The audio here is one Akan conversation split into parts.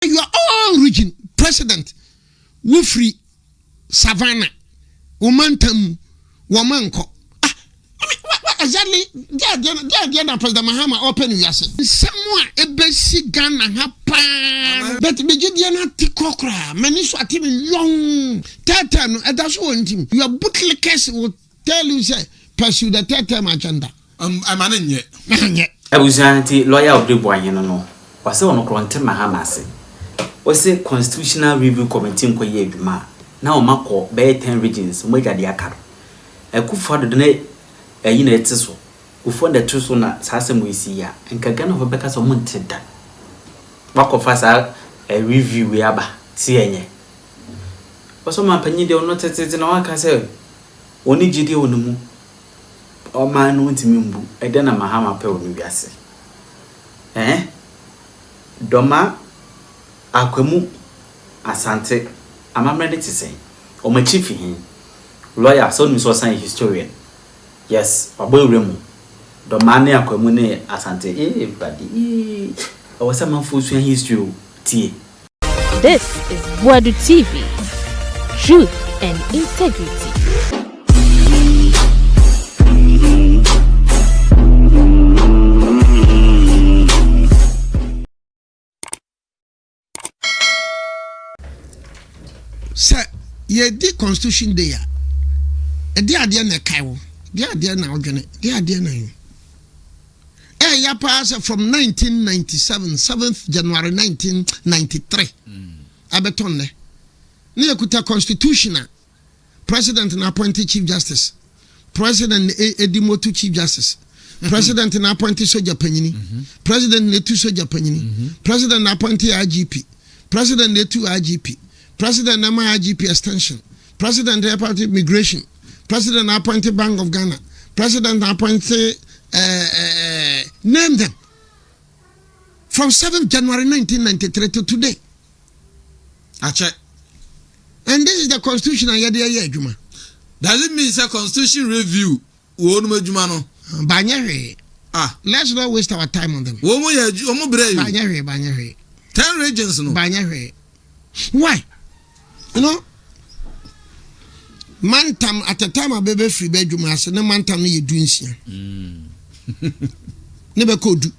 Your own region president Wufri Savannah Womantam Womanko. What exactly? They President Mahama open yes. Someone a basic gun and hapa. But Bejidiana Tikokra, many swati long third time, and that's one thing. Your bootlickers will tell you, say, pursue the third time agenda. I'm an yet. I was anti lawyer Obiri Boahen no. Was on Mahama say. Was a constitutional review committee in Koyeduma. Now Mako, Bay 10 regions, Mega Diakar. A coup for the a unit so. Who found the truth on Sassam we see ya, and Kagan of Becca's of Monteda. Back of us a review we are, see any. Was some opinion they will not take it in our castle. Only GD on the moon. Or man went to Mumbu, a then a Mahama Pearl Nugasi. Eh? Dormaa, Akwamu, Asante, I'm ready to say. Or my chief in lawyer, so Miss was a historian. Yes, Obiri Dormaa, Akwamu, Asante, buddy. I was someone for history. This is Boadu TV. Truth and integrity. Sir, ye di constitution day. E di ade na kai di ade na odwene, di ade na you. Ya pass from 1997, 7th January 1993. Abeton ne. Ni ekuta constitutional. President na appointed chief justice. President Edimotu chief justice. President na appointed soja panyini. President na tu soja panyini. President na appointed IGP. President na tu IGP. President na IGP extension. President na appointed immigration. President na appointed Bank of Ghana. President na appointed name them from 7th January 1993 to today. Ache. And this is the constitution and yede Juma. Does it mean it's a constitution review? Juma Banyere. Let's not waste our time on them. Banyere. 10 regions no. Banyere. Why? You know, Mantam at the time of baby free bedroom as no Mantam you doing here. Never could do.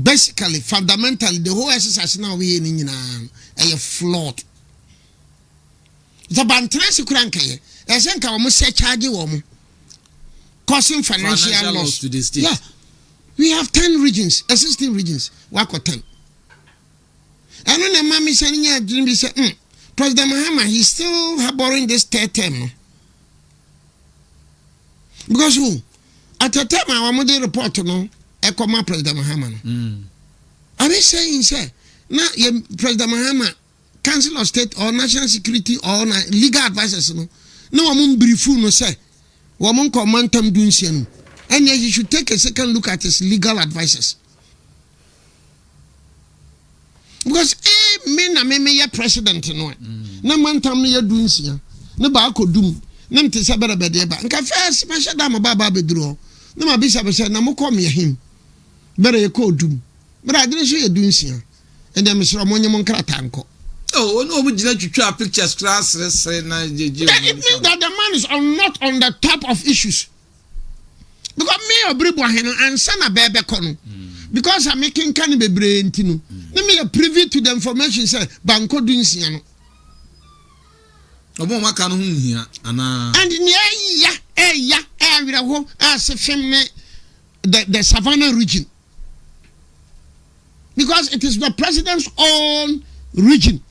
Basically, fundamentally, the whole exercise now we in a flawed. The bantress cranky, I think I almost say charge you causing financial loss to the state. Yeah, we have 10 regions, existing regions, work or 10. And when the mommy sending a dream, he said, President Mahama, he's still harboring this third term. Because who? At the time I want to report no, I come up President Mahama. I be saying, sir, now President Mahama, Council of State or National Security or legal advisors, no one brief no say, woman command them doing and yet you should take a second look at his legal advisors. Because me president no, no man tell me you're doing no ba ko dum. Nem te sabere bedeba nka first ma shada ma baba beduro na ma bisa be say na mo kom ye him bere ye ko dum bere adine so ye dunsia and dem sro mo nyem nkrata nko oh no mo gina twitwa pictures class say na jeje it means that the man is not on the top of issues because me Obiri Boahen ansa na bebe kono because I'm making can bebre ntinu na me privy to the information say banko dunsia no and the Savannah region because it is the president's own region.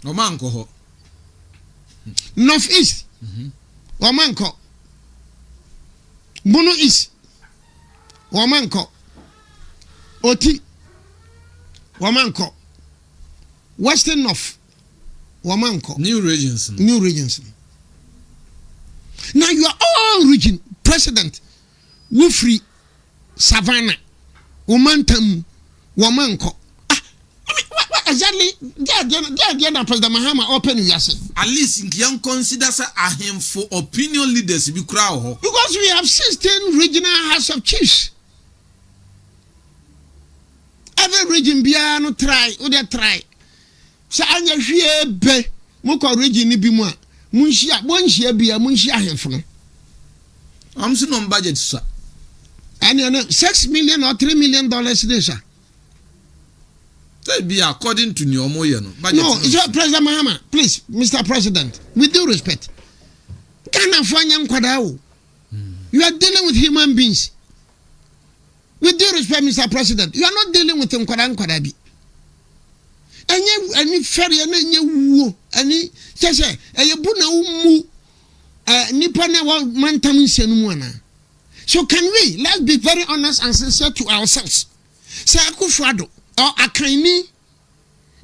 Northeast, Wamanko, Bono East, Wamanko, Oti, Wamanko, Western North, Wamanko. New regions. Now your own region president Wufri Savannah Womantam Womanko. What exactly? They President Mahama open yes. At least you can consider him for opinion leaders be crowd. Because we have 16 regional House of Chiefs. every region bia no try we dey try sa anya hwie be mo ko region ni bi mu a munhia bonhia bia munhia ahemfo no am so no budget sa and $6 million or $3 million this that be according to nyomo ye no budget no it's President Mahama, please Mr. President, with due respect, Ghana fanya nkwada o. You are dealing with human beings. With due respect, Mr. President, you are not dealing with nkwada bi. Any ferry any wo any say eyebu na umu nipa na wa mantam nsenu mu ana. So can we let's be very honest and sincere to ourselves. Say Akufo-Addo or Akaini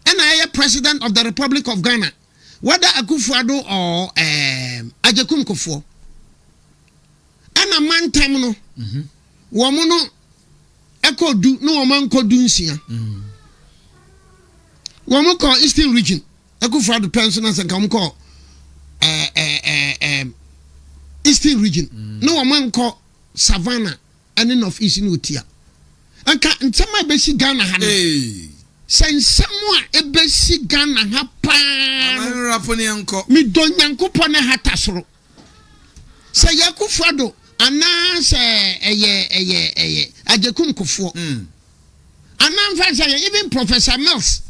and I am president of the Republic of Ghana, whether Akufo-Addo or Ajekum Kufuor and a man time no woman echo do no man could do nsia woman call Eastern region Akufo-Addo pensioners and come call Eastern region no man call Savannah and in of Eastern Utia and can tell my basic Ghana send someone a basic Ghana hapa me don't yankupone hatasro say Akufo-Addo ana say Ajekum Kufuor and say even Professor Mills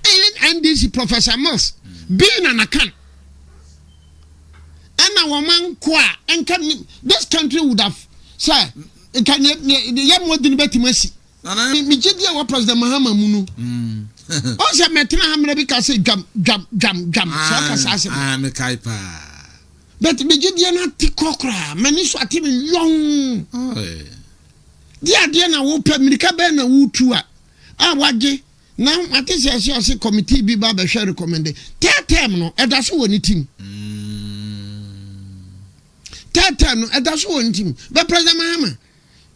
even NDC Professor Mills being an account and a woman kwa and can this country would have said can you more than better mercy me jidia wa President Mahama munu o se metena hamre bi ka say jam so ka sa se me kai pa but me jidia na tikokra mani so ati me long dia na wo pa mirika be na wo tu a waje na ati se committee bi ba be hwe recommend term no e da so woni team term no e da so woni team but President Mahama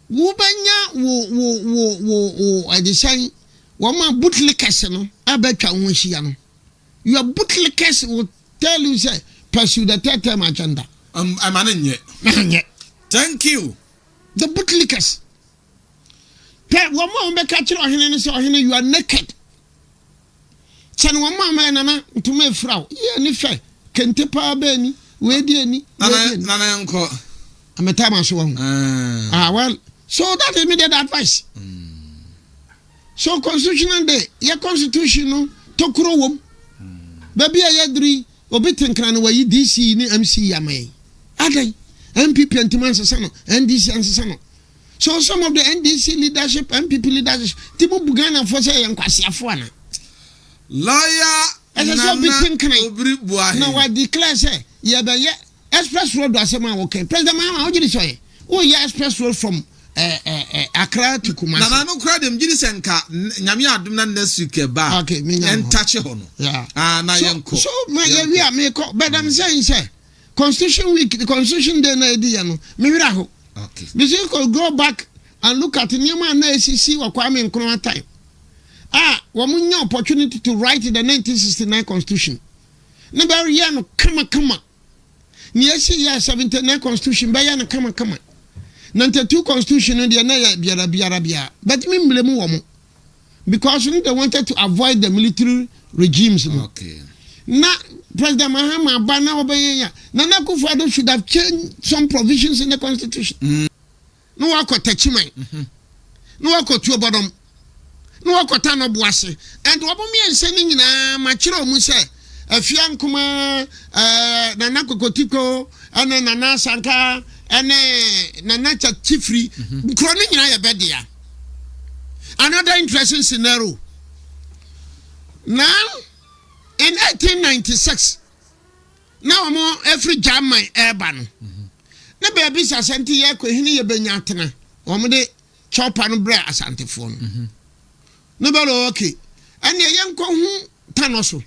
wo banya wo adishan wo ma bootlickers no abetwa ho hia no your bootlickers will tell you say pursue the third term agenda amanenye thank you the bootlickers pe wo ma be ka kire ohene ne say ohene you are naked chen wo ma na ntuma efraw ye ni fe kente pa ba ni we die ni nana nko ametama so wo well so that immediate advice so constitutional day your constitution no to kuro wom baby ayadri obi tenkran no wayi DC ni MC yamai adai MPP antiman sesa no NDC ansesa no so some of the NDC leadership MPP leadership tibu bugana for say yankwasiafo ana lawyer Obiri Boahen no wa declare say ye be ye express road asema okay President Mahama ojiri so ye o ye express road from Accra to Kumasi. Na no credit mjini senka nyame adum na next week ba. Okay, and touch ho no. Yeah. Na yenko. So we are make but I'm saying say Constitution week, the Constitution day na edi ya no. Me wira ho. Okay. Because you go back and look at nyama na ACC wa Kwame Nkrumah time. Wo munya opportunity to write the 1969 Constitution. Na ba ya no kama. Ni esi ya 79 Constitution ba ya no kama. 92 Constitution and the biara but me blame woman because they wanted to avoid the military regimes. Okay. Now President Mahama Bana Obeye Nana Akufo-Addo should have changed some provisions in the Constitution. No one could touch me. No one could to bottom. No one could turn up Boase. And Wabumi and sending in a Machiro Muse, a Fiankuma, Nana Kokotiko, and then Nana Sanka. And Nanacha Chifri, chronic in Ayabedia. Another interesting scenario. Now, in 1896, now more every jam my urban. The babies are sent here, Kohini Benyatana, or Mode chop and bread as antiphone. Nobody okay. And the young Kohu Tanoso.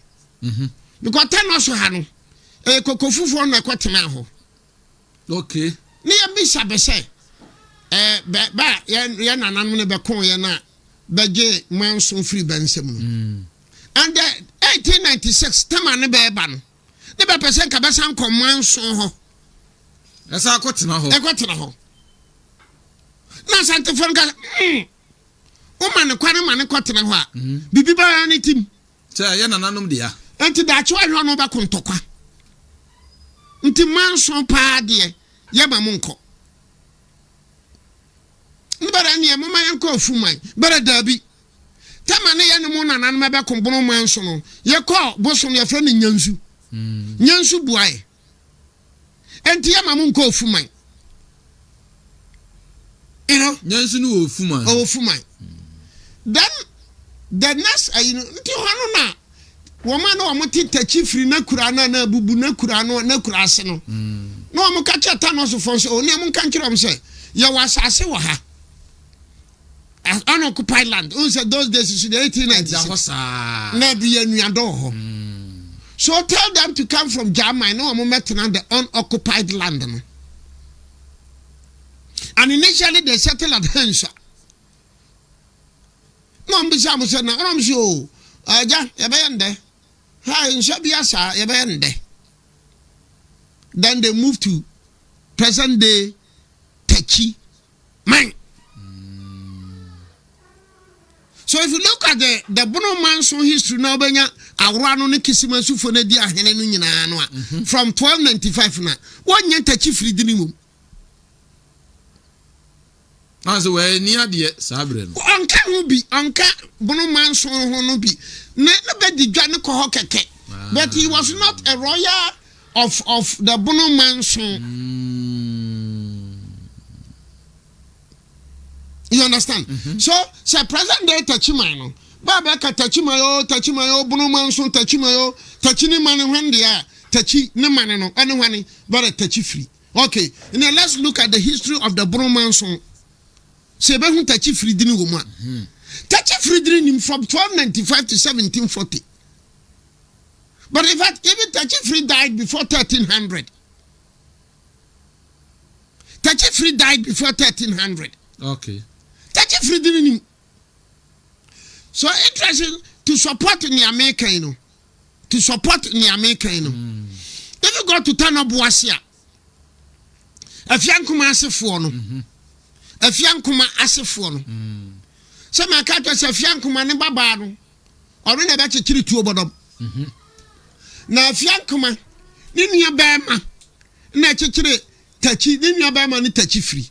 Because Tanoso Hano, a cocofu for Naquatanaho. Okay. Near Bisa Besse, yan anamune bekon yana beje manson free bensem. And 1896 tamane beban. Ne be person ka besan ko manson ho. Esa akotena ho. Ekotena ho. Na sante fon ka woman kware man kwatena ho a bibi ba ne tim say ye nananom dia enti da chi wa no ba kontokwa nti manso pa de ye ba mu nko mbara ne mo ma yanko afuman bara dabi tama ne ye ne mo nanan ma be kombono manso no ye ko boso ne fra ne nyansu nyansu buae enti ye ma mu nko afuman you know nyansu no ofuman then the next nti hono na woman no amoti tachi free na kura na bubu na kura no na kura ase no no am ka chata no so fon so ne am kan kiram say ya wasase wa ha unoccupied land on said those days in the 1890s na bi anuado ho so tell them to come from Germany no am met on the unoccupied land no and initially they settled at Hensha no am bi am say na am so aja ye be nde ha insha bia sa ye be nde then they moved to present day Techi man. So if you look at the Bono Manson history now benya awra no ne kisimansu fo na di ahene no nyina no a from 1295 na wonye Techi free di ni mum as we ni ade sabre no onka ho bi onka Bono Manson ho no bi na be di dwa ne ko ho keke but he was not a royal of the Bono Manson. You understand? So present day Techiman no baba ka Techimayo Bono Manson Techimayo Techini man when dia Techi ne man no ane wani but Techi free. Okay, now let's look at the history of the Bono Manson. Se be hu Techi free dini wo mu a. Techi free dini from 1295 to 1740. But in fact, even Techi free died before 1300. Techi free died before 1300. Okay. Techi free didn't. So interesting to support the American, you know. To support the American, you know. If you go to Tano Boasia, if Yankuma Asefono, if Yankuma Asefono, some I can't say if Yankuma Nebabano, or when I bet you kill 2 about them. Now if Yankuma, Ninia Bama, Natchire, Techi, Ninia Bama, Techi free.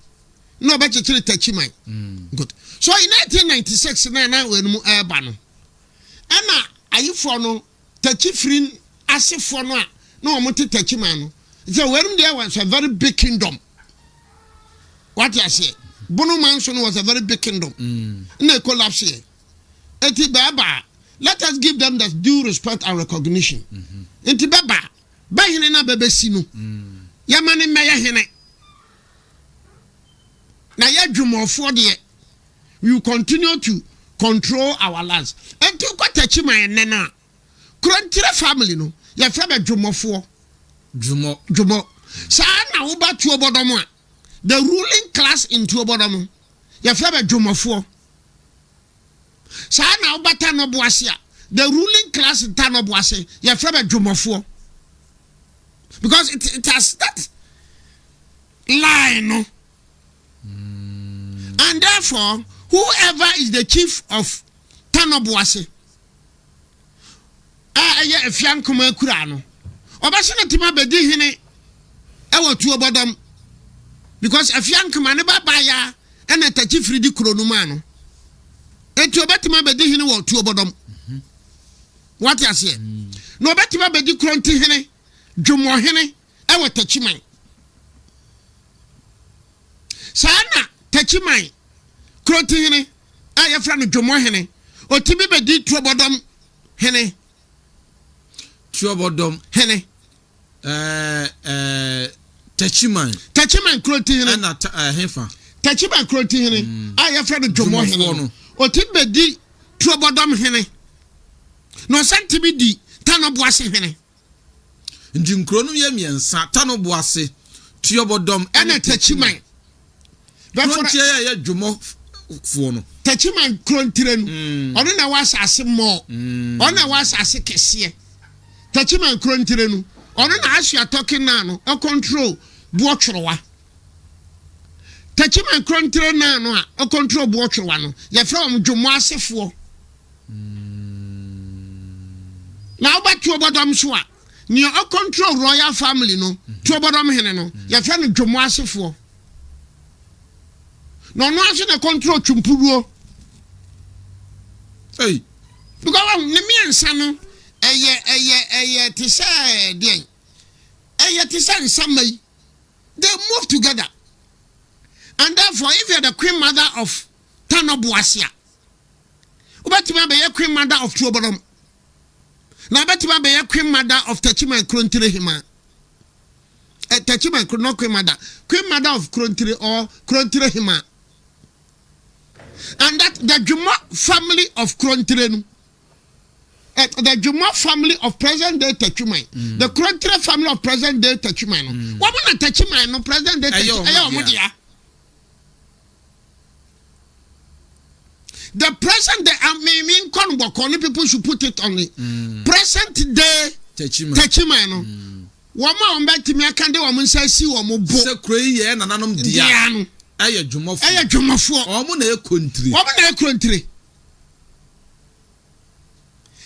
No bet you Techi mine. Good. So in 1996, now when Urbano. Anna, are you for no Techi free as if for no Monte Techi man? So when there was a very big kingdom. What I say? Bono Manson was a very big kingdom. No collapse here. Eti Baba, let us give them the due respect and recognition. Eti Baba, Bahine na bebe sinu. Yamani meya hene. Na ya dwumofo de we will continue to control our lands. And to got Techi man nena. Krontire family no, ya fa be dwumofo. Dwumo. Sa na wo ba tu obodomo a. The ruling class in Tuobodomo, ya fa be dwumofo. Sa na wo ba Tano Boase a. The ruling class in Tano Boase, ya fa be dwumofo. Because it has that line, no? And therefore, whoever is the chief of Tano Boase, if young Kuma Kurano, Obasana Tima Bedi Hine, Ewa Tuobodom, because if young Kumane Babaya and a Techi Fridi Kronumano, and Tuobatima Bedi Hine or Tuobodom. What I say? No Batima Bedi Kronti Hine, Jumo Hine, Ewa Techiman. Sana Techiman. Kronti hene aya fra no dwomo hene o tibi be di Tuobodom hene Techiman Kronti hene na hefa Techiman Kronti hene aya fra no dwomo hene o tibi be di Tuobodom hene no santi bi di Tano Boase hene ndi nkronum ye miensa Tano Boase Tuobodom ene Techiman Kronti ya dwomo fuono Techiman Krontire no ono na wasase mo ono na wasase kese Techiman Krontire no ono na asua talking na no o control buotworowa Tachiman Krontre na o control watch one. You're from Jumwasefo. Now back to Obadam Swa. Near o control royal family no. To Obadam Henno. You're from Jumwasefo. No na control Chumpuro. Hey. Because me and Sano to say den. To say somebody. They move together. And therefore, if you're the queen mother of Tanobuasia, Ubatima be a queen mother of Trobodom. Now, Batima be a queen mother of Tachima and Krontre Hima. Tachima and no queen mother of Krontre or Krontre Hima. And that the Juma family of Krontre, the Juma family of present day Tachima, the Krontre family of present day Tachima. What woman Tachima no present day Tachima? The present day, I mean, people should put it on the present day Tachima. Wama ombeti mi akande wa munsa si wo mo bo. Se kroi ye nananom dia. Aye dwumofo. Aye dwumofo. Omo na ekontri.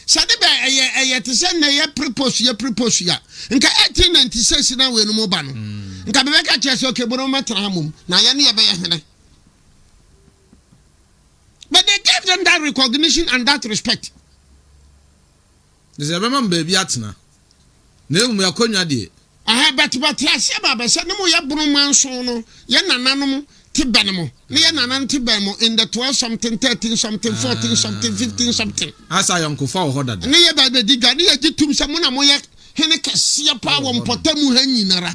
Sade be aye te se na ye propose ya. Nka 1896 na we no mo ba no. Nka be ka chese okay boro matra hamum. Na ye ne ye be ye hene. But they gave them that recognition and that respect. There's a man baby atna. Nemu yakonya de. But yes, baba said no ya bruman so no. Ye nananom tibenemo. Ne ye nanan tibenemo in the 12 something 13 something 14 something 15 something. Asa yonko fa ho dada. Ne ye ba be diga ne ye gitum se mo na mo ye hene kese pa wo mpotamu ha nyinara.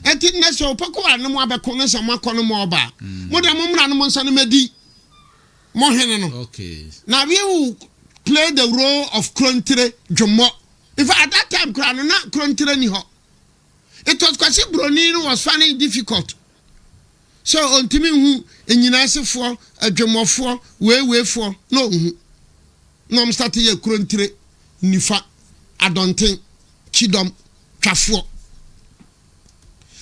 Enti na so pako anu mo abeko ne se makono mo oba. Mo da mo mra no mo nsa ne medi. Okay. Now we will play the role of Krontre Jomo. If at that time Krano not Krontre ni ho. It was because Bronino was finding it difficult. So on Timmy who in United for a Jomo for way for no I'm starting a Krontre Nifa I don't think Chidom Chafo.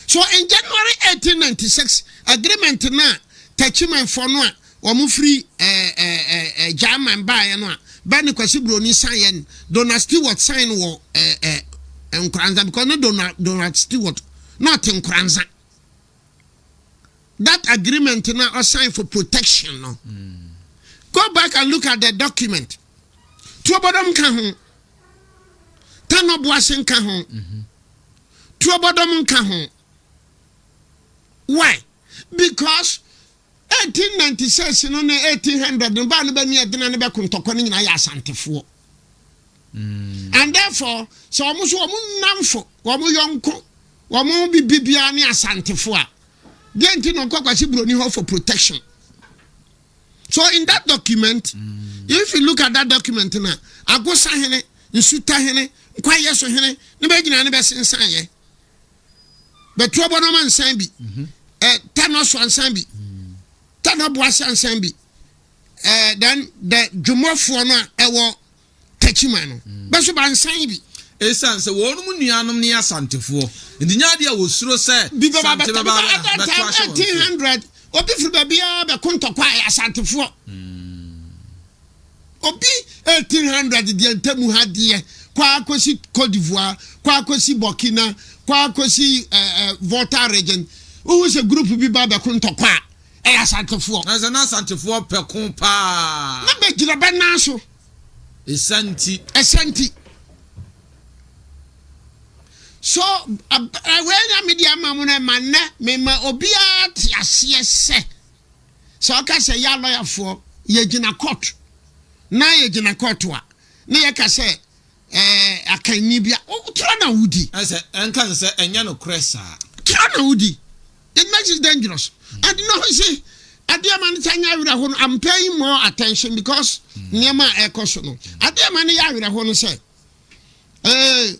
So in January 1896 agreement na Tachima for no Wamu free German buy no Bani kwasi broni sign Donald Stewart sign wo Nkranza because no Donald Stewart not in Nkranza. That agreement now was signed for protection no. Go back and look at the document. Tuobodom ka ho. Tanobuasen ka ho. Tuobodom ka ho. Why? Because 1896 no 1800 no ba no ba mi adena ne be kontoko ne nyina ya asantefo and therefore so omo so omo namfo omo yonko omo bibibia ne asantefo a denti no kwakwasi broni ho for protection. So in that document if you look at that document na agosa hene nsuta hene kwaye so hene ne be nyina ne be sensan ye but trouble no man san bi tanos wan san bi Tanabuasi Ansambi. Then the Jumofo no ewo Tachimano. Beso ban sanbi. Esan se wonu mu nuanom ne asantefo. Ndi nya de awosuro se sante baba 1800 obi fru babia be kontokwa asantefo. Obi 1800 de ntemu ha de kwa akosi Cote d'Ivoire, kwa akosi Burkina, kwa akosi Volta region. Who is a group bi ba be kontokwa asantefo. Na asantefo pekon pa. Na be gira ba na so. Esanti. So when I media mamuna manne me ma obia ti ase se. So ka se ya lawyer for ye gina court. Na ye gina court wa. Na ye ka se akani bia o tra na wudi. Ase enkan se enya no kresa. Tra na wudi. It makes it dangerous. And you know, see, at the man, I'm paying more attention because Niama Ecosono. At the man, I want to say,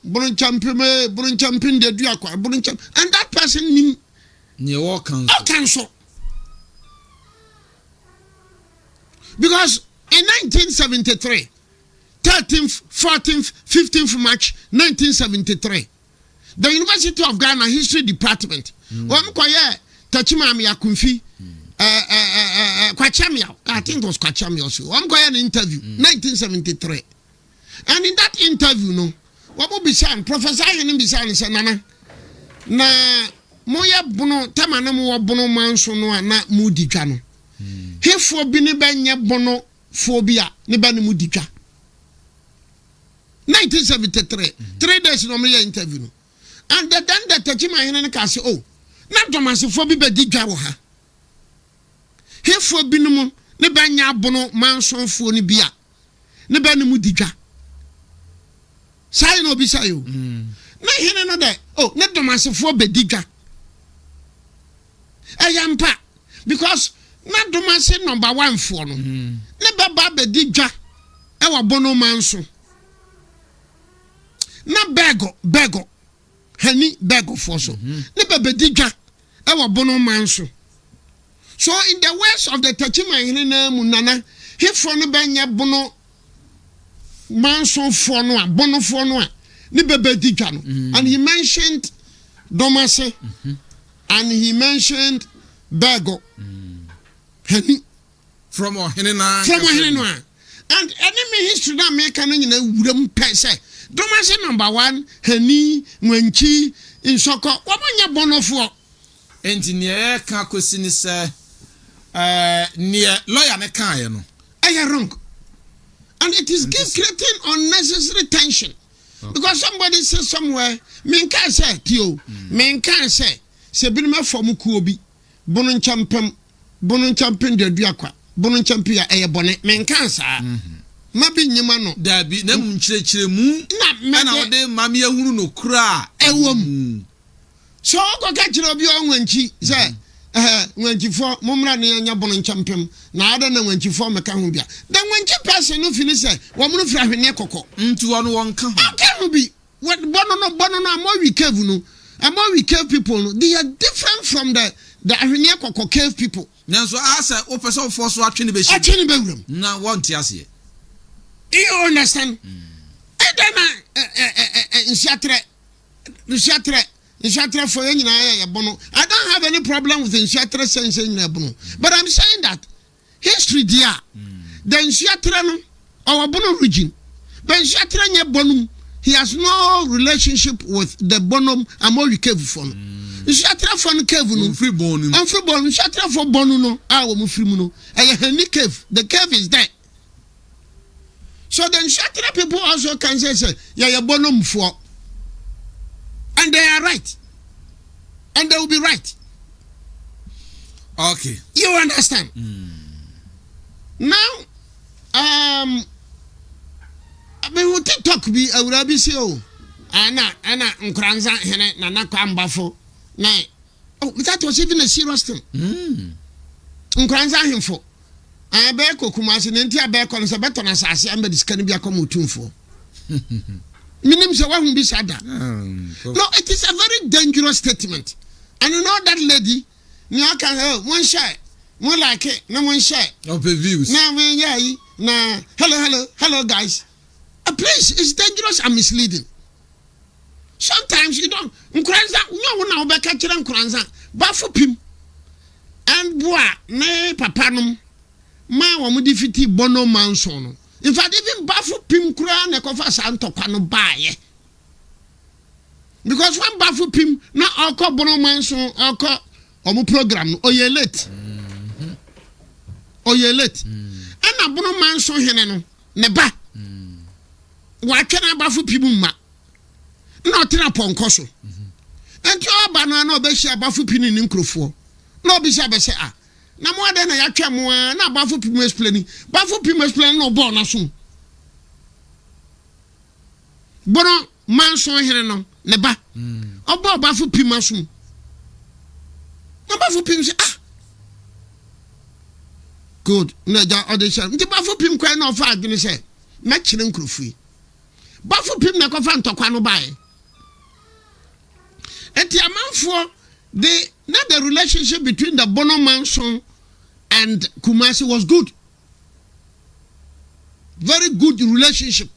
Brun champion, the Duakwa, and that person near all council. Because in 1973, 13th, 14th, 15th March 1973, the University of Ghana History Department, Tachimami Akunfi Kwachamia, I think it was Kwachamia. So I'm going an interview, 1973. And in that interview, no, what will be saying? Professor Henin be saying, Nana, na moya bono, Tamanamu bono manso no na mudikano. He for binibanya bono phobia, Nibani mudika. 1973, 3 days no me interview. And then the Tachima Henin Kasi, oh, not Thomas phobia bedikawa. He for binumu, Nibanya bono manso phone bia, Nibani mudika. Say no be say you. Na hene no de. Oh, na domasefo bediga. Ayampa because na domase number 1 for no. Ne baba bediga e wa bono manso. Na bego. Hani bego for so. Ne baba bediga e wa bono manso. So in the words of the Tachima hene na munana, he for no banya bono manso for no bono for no ni bebe digano. And he mentioned Domase and he mentioned Bego from Henena and enemy history that make an wouldn't say Domase number 1 Heni Mwenchi in Soko what manya bono for engineer Kakosini say near lawyer ne kan no wrong. And it is creating unnecessary tension. Because somebody says somewhere, men can say, Tio, men can say, Sebinma from Kuobi, Bonon champion, the Diaqua, Bonon champion, a bonnet, men can say, Mabi Yamano, there be no chemu, not de Mamia Uno cry, a woman. So go catch your own when she said. When you for Mumra near Bonon champion, now I don't know when you form a Cahumbia. Then when you pass a new finish, woman of Ravineko, into one come. How can be what Bono more we cave, no, and more we cave people, they are different from the Avineko cave people. Now, so I said, open so force watching the bedroom. Now, one tears here. You understand? And then Inshatra for any bono. I don't have any problem with Inshatra sense in bono. But I'm saying that history dear. The Inshatra our bono region. But Inshatra nye bonum. He has no relationship with the bonum amori cave for. Inshatra for cave no free bonum. I'm free bonum. Inshatra for bonu no. Our free muno. A cave. The cave is there. So the Inshatra people also can say yeah bonum for. And they are right. And they will be right. Okay. You understand? Now, I mean, what TikTok be a Rabi CEO? Anna, Nkranza, Hene, Nana Kwambafo. Nay. Oh, that was even a serious thing. Nkranza him for. I bear Kokumas and Intia bear Conservaton as I say, I'm the Scandinavia Comutun for. Minim se wa be sad. No, it is a very dangerous statement. And you know that lady, you can one shy, one like it, no one shy. Of the views. Now, hello, guys. A place is dangerous and misleading. Sometimes you don't. Nkranza, no one now catch them Nkranza, bafu pim. And boy, ne papanum, ma wa mudifiti bono mansono. In fact, even bafu pim kura ne kofa santo kwano baye. Because one bafu pim na oko bono manso oko omu program no oye late. Ana bono manso hene no ne ba. Wa twena bafu pim ma. Na otena ponko so. Enti oba no na obehia bafu pim ni nkrofo. Na obi sha be se ah. Na mo ade na ya twa mo na bafu pim explain no bo na so. Bono manso hene no ne ba. Obo bafu pim aso. Na bafu pim say ah. Good. Na ja audition. Nti bafu pim kwa na ofa adwene say na kire nkrofui. Bafu pim na kofa ntokwa no bae. Enti amanfo the relationship between the Bono Manson and Kumasi was good. Very good relationship.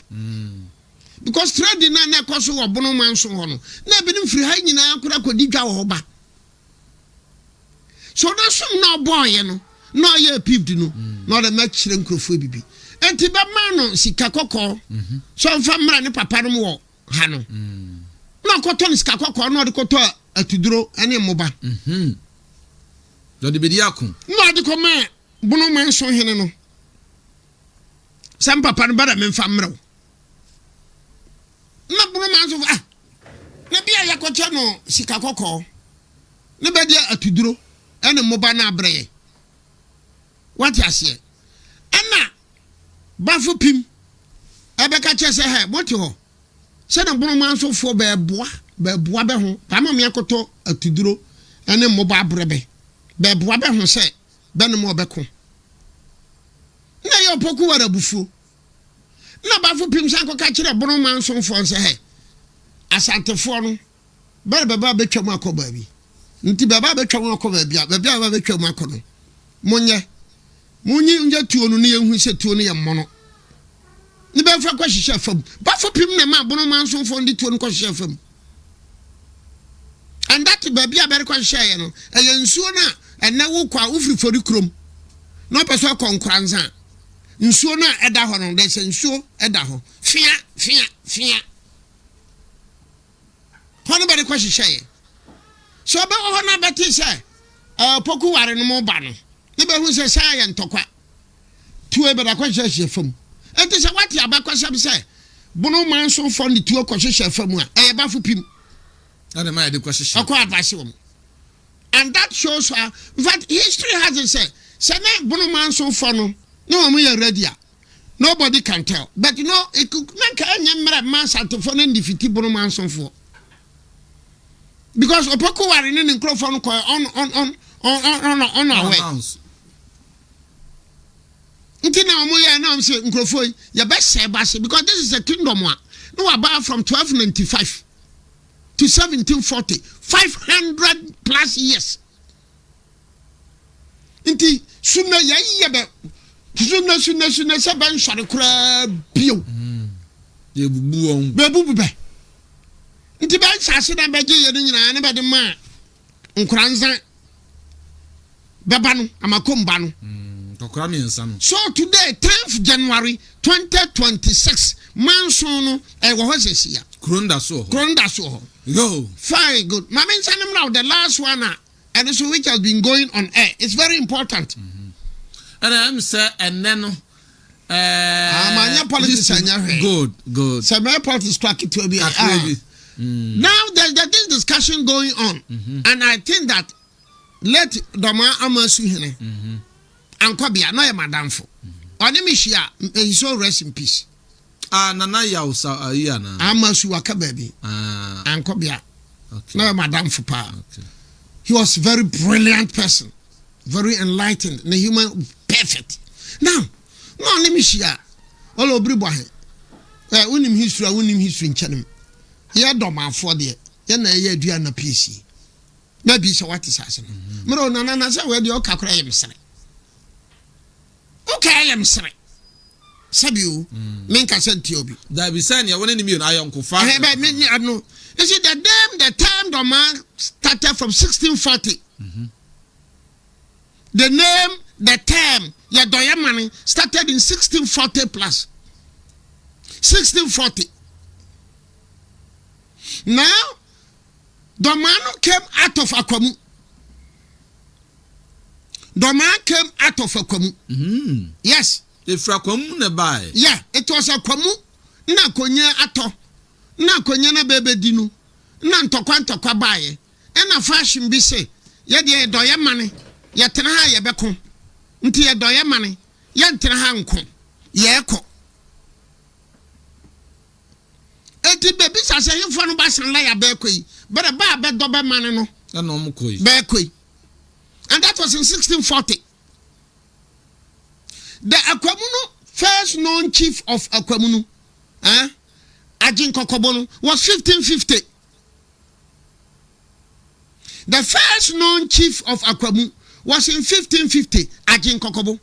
Because trade na koso wa Bono Manson hono. Na be nim free ha nyina akura kodi dwa wo ba. so na som na boy no na ye peeped no na the match nkrofo bibi enti be ma no sika kokko so mfa mra ne papa no wo ha no na koto ni sika kokko na de koto atuduro ene moba do de bedi akon na de koma bunu man so hene no sam papa no bada me mfa mra na bunu man so na bia yakoto no sika kokko ne be dia atuduro ene moba na abreye what you say ana bafu pim ebeka chese he moti ho se na bunu man so fo be boa be ho pama me akoto atuduro ene moba abrebe be boa be ho se be no mo beko na yo poku wara bufu na bafu pim san ko ka kire bunu man so fo se he asantefo no be ba betwa akoba bi nti be ba betwa akoba bi a ba betwa akono munyi nje tuo no ne yehu se tuo no ye mmono ni be fa kwa hihye fam ba fo pim na ma bono man so fo ndi tuo no kwa hihye fam and that baby abere kwa hihye no eye nsuo na ena wo kwa ufri fori krom no peso konkranza nsuo na eda ho no de se nsuo eda ho fia hono bere kwa hihye so be ho na beti se poku ware no mo ba no nibe hu se saya ntokwa tuwe beda kwa hye fam enti se wati abakwa sab se bunu man so fo ndi tuwe kwa hye fam a e ba fu pim ade ma de kwa hye akwa advise wom and that shows that history has it say na bunu man so fo no no mo ya ready a nobody can tell but you know it could make any mra man santifo na ndifiti bunu man so fo because opoko ware ni nkrofo no on away Inti na omo ya na say nkrofo ya be se base because this is a kingdom one. No about from 1295 to 1740, 500 plus years. Inti sunna ya be sunna se ban sare kura bio. Ye bubu on. Be bubu be. Inti ban sase na be je ye nyina na be de ma nkranzan beba no amakomba no. So today 10th January 2026 manson no e wo hosesia kronda so go fine good mama nsanem now the last one and so which has been going on air it's very important and I'm say and then amanya politics anya good so my politics track it to be now there's this discussion going on and I think that let Dormaa amasu hene Ankobia no e madamfo. Oni mihia he so rest in peace. Nana ya usa ayi na. Amasu waka baby. Ankobia. Okay. No madamfo pa. Okay. He was a very brilliant person. Very enlightened, a human perfect. Now, no ni mihia. All Obiri Boahen. Unim history in Chanem. Here Dormaa for there. Ye na ye dua na PC. Maybe so what is happening. Mero nana say we dey okakura yem sere. Okay, I'm sorry. Sabiu, Minka said to you. That be saying you want to be an iron coffee. Is it the time Dormaa started from 1640? The term, your Doyamani started in 1640 plus. 1640. Now, Dormaa came out of Akwamu. Dormaa came out of Akwamu. Yes. If Akwamu ne buy. Yeah, it was Akwamu. Na konye ato. Na konye na bebe dinu. Na ntokwa baye. Ena fashion bi se. Ye de doye mane. Ye tena ha ye beko. Nti ye doye mane. Ye tena ha nko. Ye ko. Eti bebi sase hifo no ba san la ya beko yi. Bere ba be do be mane no. Na no mo koi. Beko yi. And that was in 1640. The Akwamu first known chief of Akwamu, Ajin Kokobono, was 1550. The first known chief of Akwamu was in 1550, Ajin Kokobo.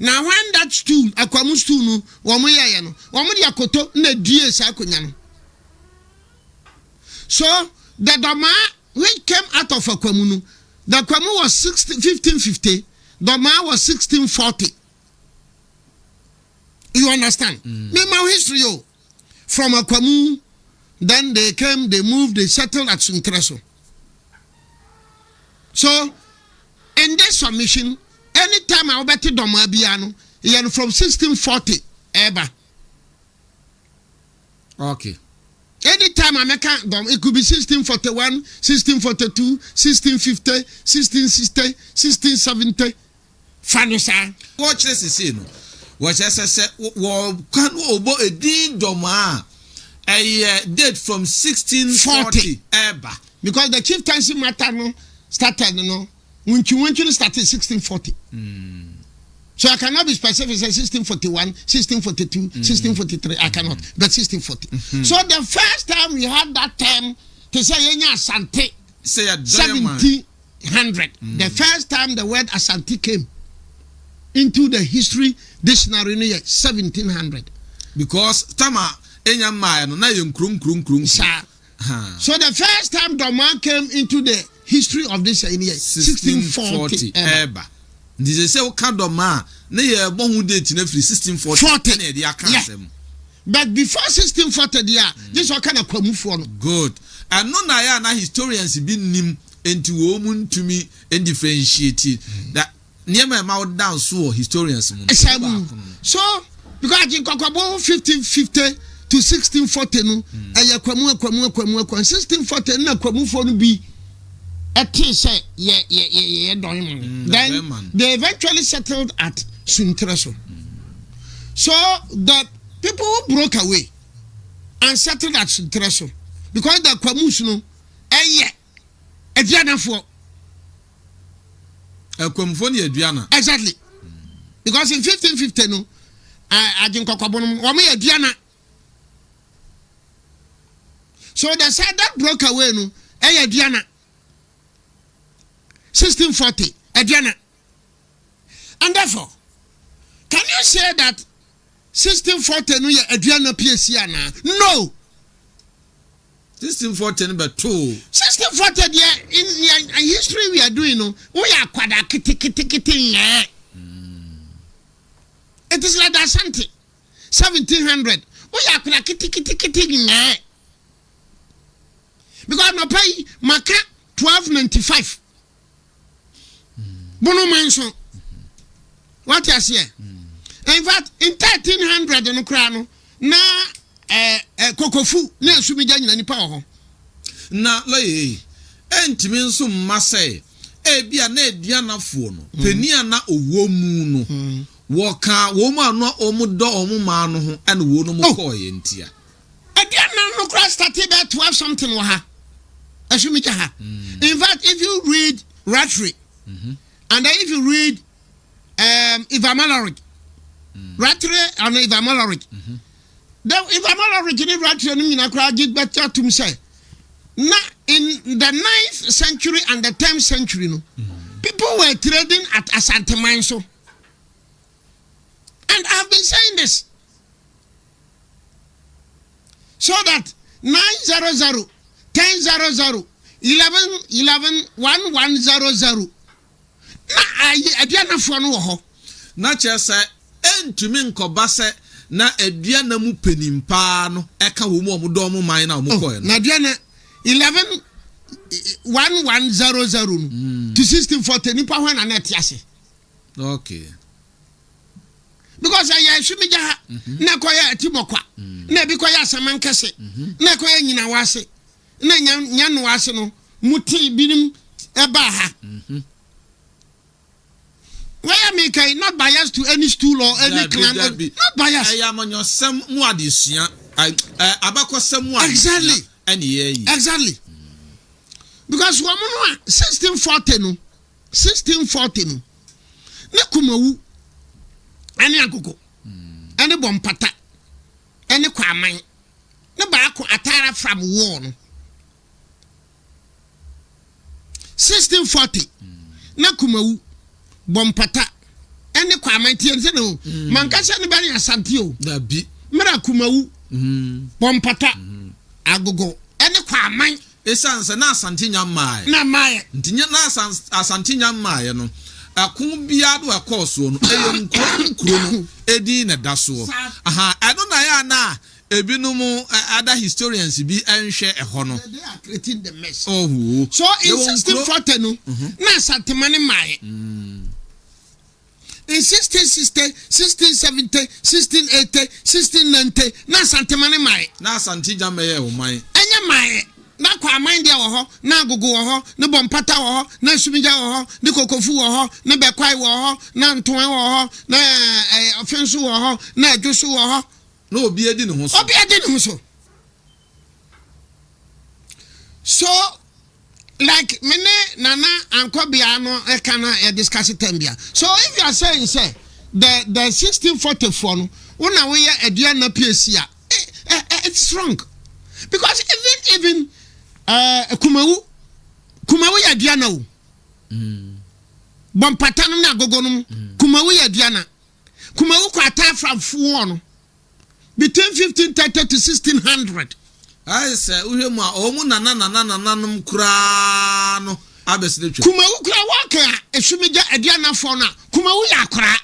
Now when that stool, Akwamu stool, no, Wamuyayano, Wamudi Akoto, ne die sa kunyano. So the Dormaa which came out of Akwamu, the Akwamu was 1550, Dormaa was 1640. You understand? Mahama history, from Akwamu, then they came, they moved, they settled at Suntreso. So, in this submission, anytime I bet Dormaa Biano, from 1640, ever. Okay. Anytime I make it could be 1641, 1642, 1650, 1660, 1670. Fanusa. Watch this is no. Watch say can obo a din Dormaa a date from 1640 ever. Because the chieftaincy matter no started when you started 1640. So I cannot be specific, say 1641, 1642, 1643. I cannot, but 1640. So the first time we had that term to say Asante, 1700. The first time the word Asante came into the history dictionary in 1700. Because Tama Enyamaya no na yen krum. So the first time Dormaa came into the history of this year 1640 ever. They say Dormaa na ye bohu date na free 1640 na dey aka asem. But before 1640 there, this all kind of Akwamu no. Good. And no na ya na historians be nim enti wo mun tumi and differentiate that near my mouth down so historians mun. So because in Kokwabo 1550 to 1640 no Akwamu 1640 na Akwamu for no be then they eventually settled at Suntreso. So the people who broke away and settled at Suntreso because the Akwamus no Ediana for Akwamfo ni Ediana. Exactly. Because in 1550 no Ajin Kokwabo no omo Ediana. So the side that broke away no Ediana 1640, Ediana. And therefore, can you say that 1640 no Ediana PSC no. 1640 but 2. 1640 in history we are doing no. We are kwada kiti. It is like the Asante 1700. We are kwada kiti. Because no pay Maka 1295. Bono manso. What you say? In fact, in 1300 no krano na kokofu na asumija nyina nipa ho. Na loye entimi nso mmase bia na edianafo no penia na owomu no woka wo mu ano omudo omuma no ho ene wo no mo call ye ntia. Ediana no kra started at 12 something wa ha. Asumija ha. In fact, if you read Ratri and then if you read Ivamaloric, Ratri and Ivamaloric, the Ivamaloric in Ratri and Minakra did better to say. Now, in the 9th century and the 10th century, people were trading at Asante Manso. And I've been saying this. So that 900, 1000, 11, 1100. Na Ediana for no ho. Na chese entumi nkoba se na Ediana mu penimpa no eka wo mu omudo mu man na omu koye no. Na Ediana 11 1100 to 1640 nipa when na net ase. Okay. Because I should be na koya timokwa. Na bi koya samankase. Na koya nyina wase. Na nyano wase no muti binim eba ha. Why make I not biased to any stool or any clan? Not biased. I am on your some muadisia. Abako some exactly. Exactly. Because woman 1640 no. 1640 no. Ne kumawu. Ani akoko. Ani bompata. Ani kwaman. Ne baako atara from war no. 1640. Ne kumawu. Bompata ene kwa amantie se no mankasa ne bani Asante o da bi mera kumawu bompata agogo ene kwa aman esanse na Asantinya mai na mai ntinya na Asantinya mai no akun bia do akoso no eye nkuro no edi na daso aha ado na ya na ebinom other historians bi enhwe eho no they are creating the mess. Oh so in 1640 no na Asantemane mai in 1660 1670 1680 1690 na Asantemane mai na Asantinya mai o mai enya mai na kwa mind dia wo ho na agogo wo ho ne bompata wo ho na sumija wo ho ne kokofu wo ho ne bekwai wo ho na ntoan wo ho na ofensu wo ho na adwosu wo ho na obi edi ne ho so so like mene nana ankobia no e kana e discuss tambia so if you are saying say the 1644 no una we ya adua na PSA it's wrong because even kumawu ya diana wo bompata no na agogo no kumawu ya diana kumawu kwa ata from fuo no between 1530 to 1600 I say uhemu a omu nana num kura no abeside twa kumawu kura waka esumija adiana fo na kumawu ya kura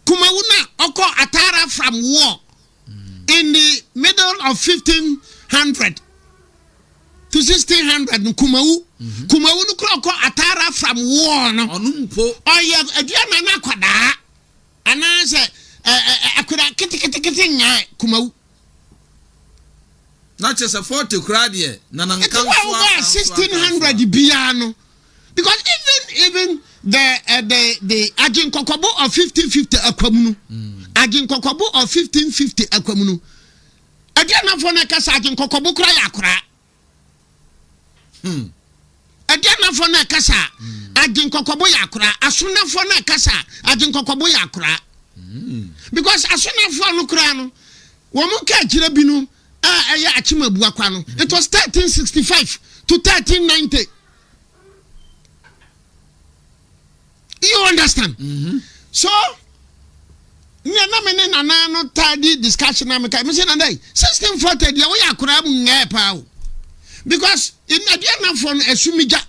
kumawu na oko atara from war in the middle of 1500 to 1600 kumawu no kura atara from war no onumpo oya adiana na kwada anase akura kiti nya kumawu na chese 40 kura de na nankan 1600 bia no because even the Ajinkokobo of 1550 Akwamu Ajinkokobo of 1550 Akwamu adiana fo na kasa Ajinkokobo kura ya kura adiana fo na kasa Ajinkokobo ya kura asuna fo na kasa Ajinkokobo ya kura because asuna fo no kura no wo mu ka kire binu ya achimabu akwa no it was 1365 to 1390. You understand? So na mene nana no tardy discussion na me say na dai 1640 dia we akura mu ngai pa o because in adiana for esumija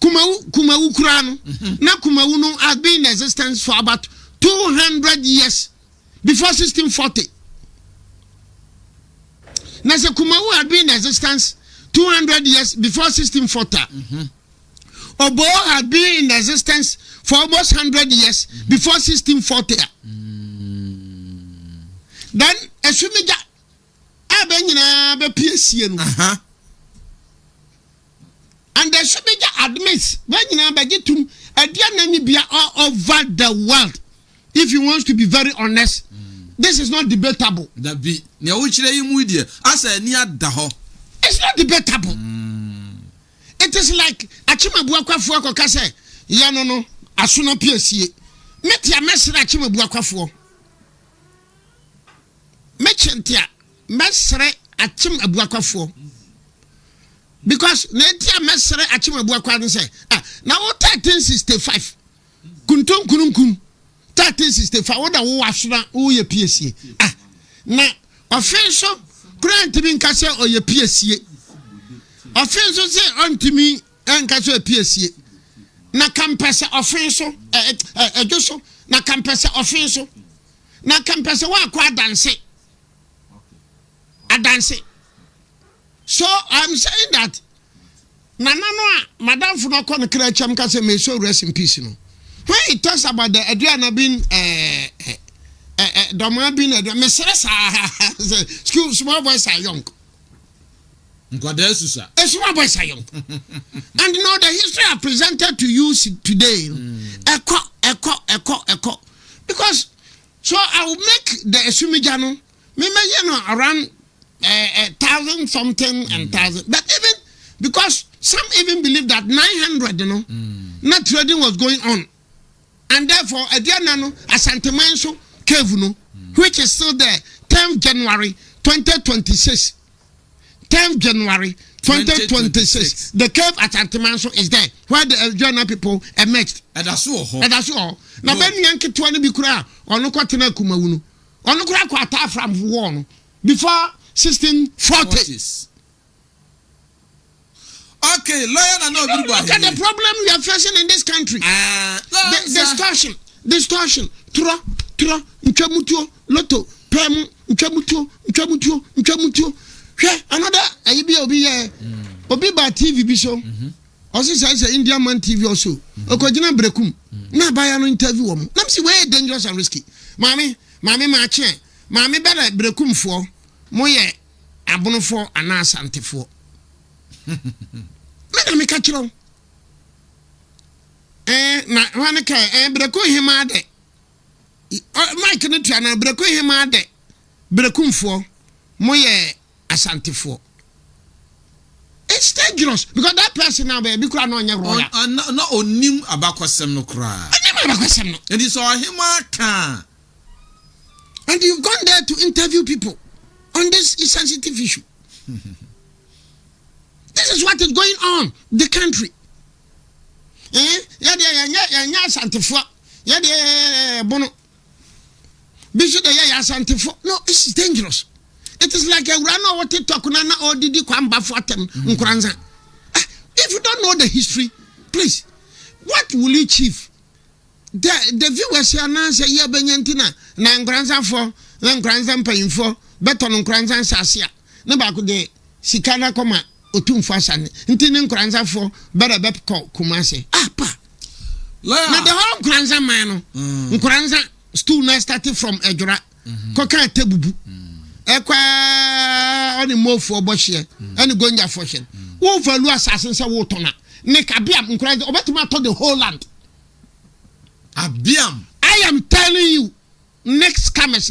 kumawu kura no na kumawu no has been in existence for about 200 years before 1640. Na se kumawu had been in existence 200 years before 1640. Obo had been in existence for almost 100 years before 1640. Then esumija abenyina be PSA no. And the esumija admits benyina begitum adiana ni bia all over the world. If you want to be very honest, this is not debatable. That be ne wo kire yi mu die asa ni ada ho. It's not debatable. It is like achimabu akwafu akoka say ya no asuna PSA. Metia mesra achimabu akwafu. Mechentia mesre achimabu akwafu. Because netia mesre achimabu akwafu say na 1365 kuntum kununkum 1365 oda wo asuna wo ye PSA. Na ofenso grant bi nkase o ye PSA. Offenso say ontimi enkaso PSA na campus offenso ejoso na campus offenso na campus wa kwa adanse. So I'm saying that nana no madam fu no kon kra cham ka say may so rest in peace no when it talks about the Adriana being Dormaa being me school small boys are young. Small boys are young. And you know the history I presented to you today. Echo. Because so I will make the Esumijano around 1,000 something and 1,000. But even because some even believe that 900, not trading was going on. And therefore, Adiana Asantemanso Cave, which is still there, 10th January 2026. 10th January 2026. The cave at Asantemanso is there, where the Adiana people emerged. And that's all. Now, when Yankee 20 Bikura, or no Quatina Kumawunu, or no Quata from war, before 1640s. Okay, lawyer and no. Look at the problem we are facing in this country. Distortion. Tra, nchamutuo, loto, pemu, nchamutuo. Another, Obi ba TV biso. Also says Indian man TV also. Okojina brekum. Na buy no interview woman. Nam see way dangerous and risky. Mami mache. Mami better brekum for. Moye abono for and asante for. Madam me catch you. Na wane kai brekum hima de. Mike no tua na brekum hima de. Brekum for. Moye asante for. It's dangerous because that person now baby kura no nya roya. No onim abakwasem no kura. Onim abakwasem no. And it's all him can. And you've gone there to interview people on this sensitive issue. This is what is going on the country. Ya santifo. Ya de bono. Bisu de ya santifo. No, it's dangerous. It is like a run or TikTok or did you come back for them? If you don't know the history, please, what will you achieve? The viewers here now say, yeah, Benyantina, Nan grandson for, then grandson paying for, better on grandson Sasia. No back de Sikana Koma, Otum Fasan, intending grandson for better Bepco Kumase. Pa. Now the whole grandson man, grandson stool now started from Ejura, Coca Tebubu. Ekwa oni mo for boshie ani gonja fortune wo value assassin say wo tona nek abiam nkran obetuma to the whole land abiam. I am telling you next complex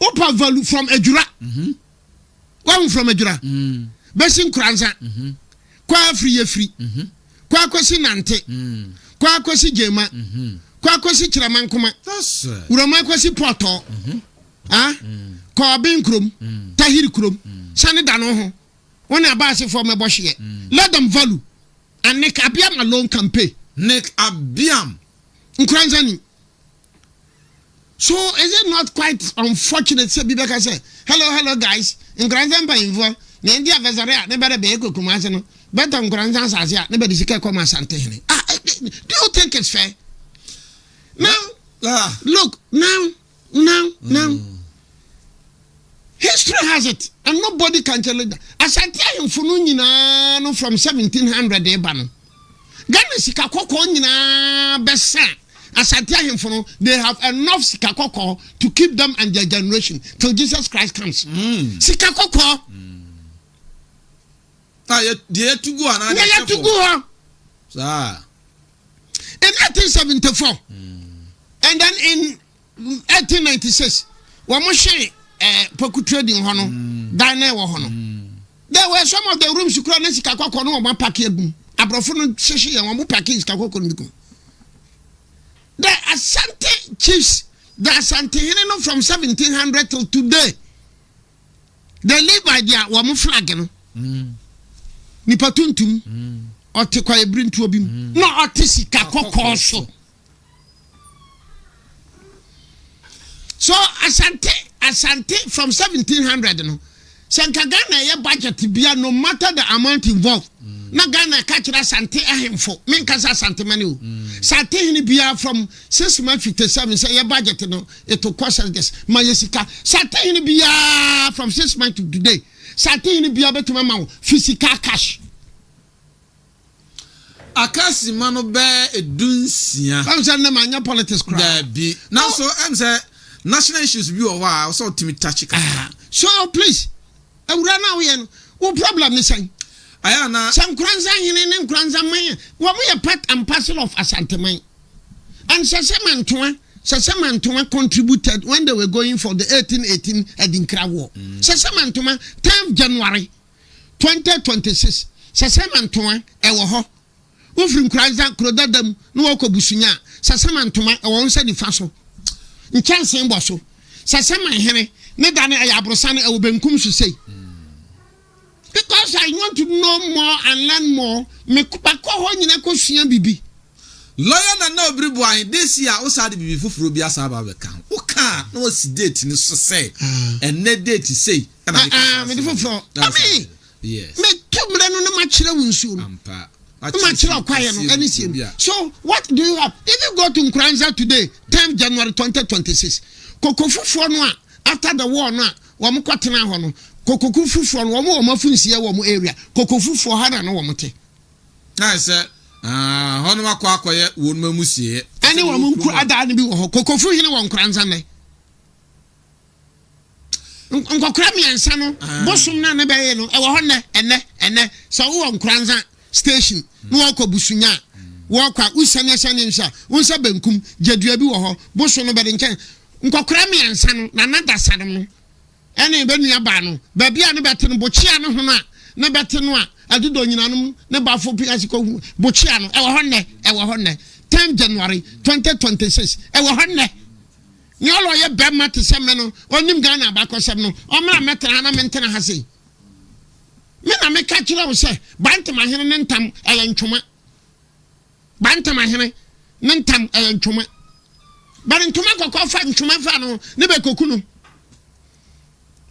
opa value from Ejura one from Ejura besin kranza kwa free kwa kwesi nante kwa kwesi jema kwa kwesi kiramankoma that's urama kwesi poto ko bin krom tahiri krom sane da no ho wona abase for me bohye let them value and nek abiam alone campaign nek abiam nkranzani. So is it not quite unfortunate say Bibeka say hello guys nkranzan pa info na ndia vezare ne bere be ekokumase no better nkranzan sase a ne be disika koma asante hene. Do you think it's fair? Now look now history has it and nobody can tell it. Asante ahemfunu nyina no from 1700 eba no Ghana sikakoko nyina besa Asante ahemfunu they have enough sikakoko to keep them and their generation till Jesus Christ comes. Sikakoko they to go and they to go in 1874 and then in 1896 wamohye poku trading hono dine wo hono there were some of the rooms you could not sikakoko no ma pack egum abrofo no hyehe ye wo pack sikakoko no bikum the Asante chiefs the Asante hene from 1700 till today they live by their wo flag no ni patuntum otekwa ebrintu obim no otisikakoko so Asante from 1700 no Sanka Ghana ye budget bia no matter the amount involved na Ghana catch Asante ahemfo menkasa Asante mani o Sante hini bia from 657 say ye budget no it to cost this mayesika Sante hini bia from 6 months to today Sante hini bia betuma ma physical cash akasi mano be edunsia am say na manya politics crowd there be now so am say national issues be o wa so timi touch so please ewura na we no what problem ni say aya na some kranza hine ne kranza man wo me part and parcel of Asante man and Sasemantoma contributed when they were going for the 1818 Edinkra war. Sasemantoma 10th January 2026 Sasemantoma ewo ho ofrim kranza krodadam no wakobusunya Sasemantoma ewo nsa nifa so nchanse mbo so Saseman hene ne dane ayabrosane ewo benkum so sei because I want to know more and learn more me kupako ho nyina kosua bibi lawyer na Obiri Boahen this year o sade bibi fufuro bi asaba be kan o kan ka no was date ni so say and net date say me for me yes me tumre no na ma kire wonsuo no ampa ma kire kwaye no ani siem. So what do you have if you go to Nkranza today 10 January 2026 kokofufo no after the war no wo mo kwatena ho no kokofufo no wo mo afunsie wo mo area kokofufo ha na no wo mo te na say hono makwa akoye wo no mamusie ani wo mo nku ada ne bi wo ho kokofu hene wo Nkranza ne nkokra miensa no bosom na ne beye no e wo ho ne ene so wo Nkranza station no wo ko busunya wo kwa usane nsa wonsa benkum jedua bi wo ho bosom no be de nken nkokra miensa no na nada sadem no ene be nua ba no ba bia no bete no bochia no ho na bete no a adudo nyinanom ne bafo piase ko bochia no e wo ho ne 10 January 2026 e wo ho ne nyolo ye bema te seme no onim Ghana abakosem no omra metra na mentena ha sei me na me ka kire wo se bantam ahene ne ntam eye ntwoma bantam ahene ne ntam eye ntwoma bare ntwoma kokko fa ntwoma fa no ne be koku no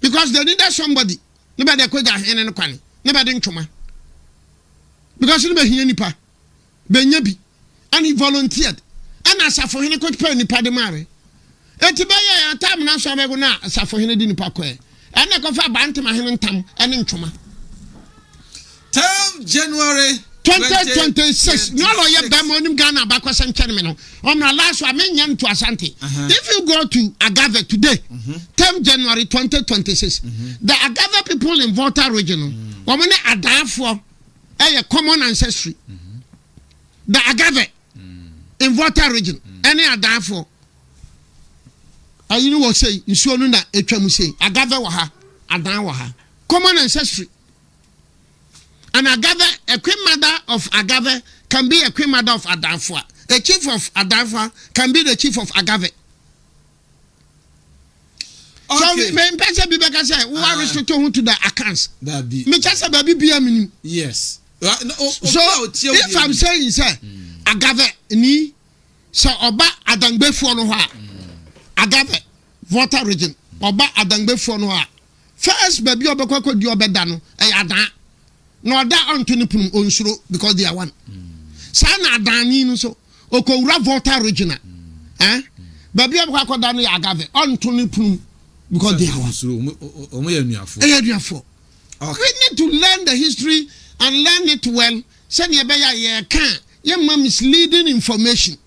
because they needed somebody ne be de ko ga ahene ne kwane ne be de ntwoma because ne be hia nipa be nya bi and he volunteered and asafo hene ko pa nipa de mare eti be ya tam na so be go na asafo hene di nipa ko e na ko fa bantam ahene ntam ene ntwoma 10 January 2026 nyolo ye be mo nim Ghana abakosem kyene me no omna last wa me nyam to Asante. If you go to Agave today 10 January 2026 the Agave people in Volta region women adanfo a common ancestry the Agave in Volta region any adanfo you know what say nsuo no na etwam say Agave wa ha adan wa ha common ancestry. And Agave, a queen mother of Agave can be a queen mother of Adanfua. A chief of Adanfua can be the chief of Agave. Okay. So, me mpese bi beka say, we are restricted to the accounts. That be. Me just say baby be minim. Yes. So, if I'm saying say Agave ni so oba Adangbefu no ha. Agave Volta region. Oba Adangbefu no ha. First baby obekwa di obeda no e adan. No that Anthony Pum onsuro because they are one. Sana adani no so okowura Volta regional. Baby abakwa da no ya Agave Anthony Pum because they are one. We need to learn the history and learn it well. Send ye be ya can ye misleading information.